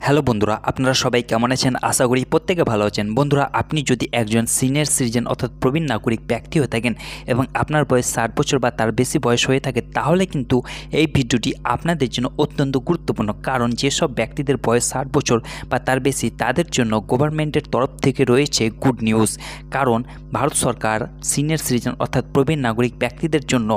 Hello বন্ধুরা, আপনারা সবাই কেমন আছেন? আশা করি প্রত্যেকে ভালো আছেন। বন্ধুরা, আপনি যদি একজন সিনিয়র সিটিজেন অর্থাৎ প্রবীণ নাগরিক ব্যক্তি হয়ে থাকেন এবং আপনার বয়স 60 বছর বা তার বেশি বয়স হয়ে থাকে, তাহলে কিন্তু এই ভিডিওটি আপনাদের জন্য অত্যন্ত গুরুত্বপূর্ণ। কারণ যেসব ব্যক্তিদের বয়স 60 বছর বা তার বেশি, তাদের জন্য গভর্নমেন্টের তরফ থেকে রয়েছে গুড নিউজ। কারণ ভারত সরকার সিনিয়র সিটিজেন অর্থাৎ প্রবীণ নাগরিক ব্যক্তিদের জন্য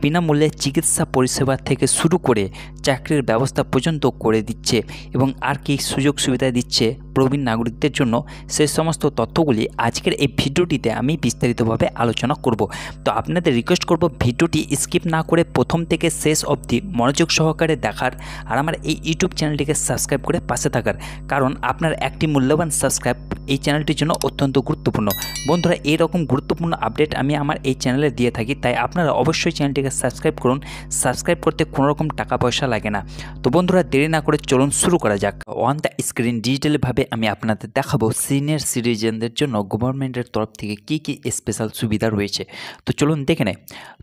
বিনামূল্যে চিকিৎসা পরিষেবা থেকে শুরু করে চাকরির ব্যবস্থা পর্যন্ত করে দিচ্ছে এবং আর কি সুযোগ সুবিধা দিচ্ছে প্রবীণ নাগরিকদের জন্য, সেই সমস্ত তথ্যগুলি আজকের এই ভিডিওটিতে আমি বিস্তারিতভাবে আলোচনা করব। তো আপনাদের রিকোয়েস্ট করব ভিডিওটি স্কিপ না করে প্রথম থেকে শেষ অবধি মনোযোগ সহকারে দেখার আর আমার এই ইউটিউব চ্যানেলটিকে সাবস্ক্রাইব করে পাশে থাকার। কারণ আপনার একটি মূল্যবান সাবস্ক্রাইব এই চ্যানেলটির জন্য অত্যন্ত গুরুত্বপূর্ণ। বন্ধুরা, এইরকম গুরুত্বপূর্ণ আপডেট আমি আমার এই চ্যানেলে দিয়ে থাকি, তাই আপনারা অবশ্যই চ্যানেলটিকে সাবস্ক্রাইব করুন। সাবস্ক্রাইব করতে কোনো রকম টাকা পয়সা লাগে না। তো বন্ধুরা, দেরি না করে চলুন শুরু করা যাক। অন দ্য স্ক্রিন ডিজিটালভাবে আমি আপনাদের দেখাবো সিনিয়র সিটিজেনদের জন্য গভর্নমেন্টের তরফ থেকে কী কী স্পেশাল সুবিধা রয়েছে। তো চলুন দেখে নেই।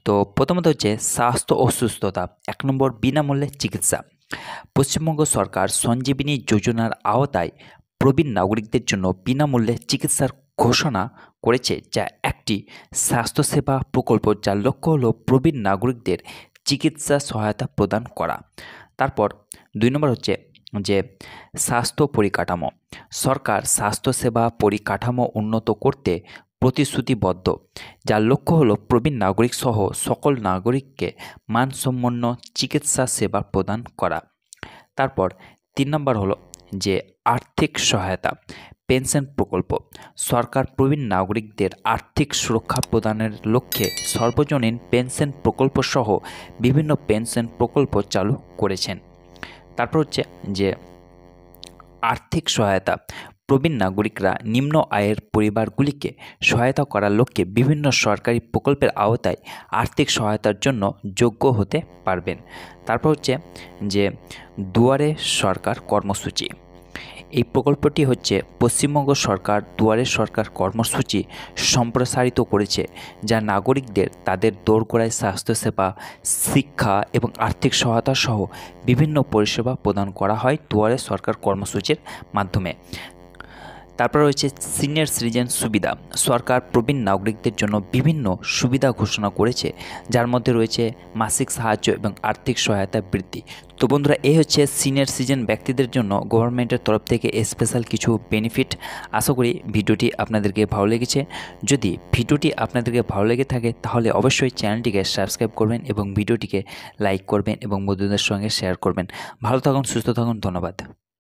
তো প্রথমত হচ্ছে স্বাস্থ্য ও সুস্থতা। 1 নম্বর, বিনামূল্যে চিকিৎসা। পশ্চিমবঙ্গ সরকার সঞ্জীবিনী যোজনার আওতায় প্রবীণ নাগরিকদের জন্য বিনামূল্যে চিকিৎসার ঘোষণা করেছে, যা একটি স্বাস্থ্যসেবা প্রকল্প যার লক্ষ্য হল প্রবীণ নাগরিকদের চিকিৎসা সহায়তা প্রদান করা। তারপর 2 নম্বর হচ্ছে যে স্বাস্থ্য পরিকাঠামো। সরকার স্বাস্থ্যসেবা পরিকাঠামো উন্নত করতে প্রতিশ্রুতিবদ্ধ, যার লক্ষ্য হলো প্রবীণ নাগরিক সহ সকল নাগরিককে মানসম্পন্ন চিকিৎসা সেবা প্রদান করা। তারপর 3 নম্বর হলো যে আর্থিক সহায়তা। পেনশন প্রকল্প। সরকার প্রবীণ নাগরিকদের আর্থিক সুরক্ষা প্রদানের লক্ষ্যে সর্বজনীন পেনশন প্রকল্প সহ বিভিন্ন পেনশন প্রকল্প চালু করেছেন। তারপর হচ্ছে যে আর্থিক সহায়তা। প্রবীণ নাগরিকরা নিম্ন আয়ের পরিবারগুলিকে সহায়তা করার লক্ষ্যে বিভিন্ন সরকারি প্রকল্পের আওতায় আর্থিক সহায়তার জন্য যোগ্য হতে পারবেন। তারপর হচ্ছে যে দুয়ারে সরকার কর্মসূচি। এই প্রকল্পটি হচ্ছে পশ্চিমবঙ্গ সরকার দুয়ারে সরকার কর্মসূচি সম্প্রসারিত করেছে, যা নাগরিকদের তাদের দোরগোড়ায় স্বাস্থ্যসেবা, শিক্ষা এবং আর্থিক সহায়তা সহ বিভিন্ন পরিষেবা প্রদান করা হয় দুয়ারে সরকার কর্মসূচির মাধ্যমে। তারপর রয়েছে সিনিয়র সিটিজেন সুবিধা। সরকার প্রবীণ নাগরিকদের জন্য বিভিন্ন সুবিধা ঘোষণা করেছে, যার মধ্যে রয়েছে মাসিক সাহায্য এবং আর্থিক সহায়তা বৃদ্ধি। তো বন্ধুরা, এই হচ্ছে সিনিয়র সিটিজেন ব্যক্তিদের জন্য গভর্নমেন্টের তরফ থেকে স্পেশাল কিছু বেনিফিট। আশা করি ভিডিওটি আপনাদেরকে ভালো লেগেছে। যদি ভিডিওটি আপনাদেরকে ভালো লেগে থাকে তাহলে অবশ্যই চ্যানেলটিকে সাবস্ক্রাইব করবেন এবং ভিডিওটিকে লাইক করবেন এবং বন্ধুদের সঙ্গে শেয়ার করবেন। ভালো থাকুন, সুস্থ থাকুন, ধন্যবাদ।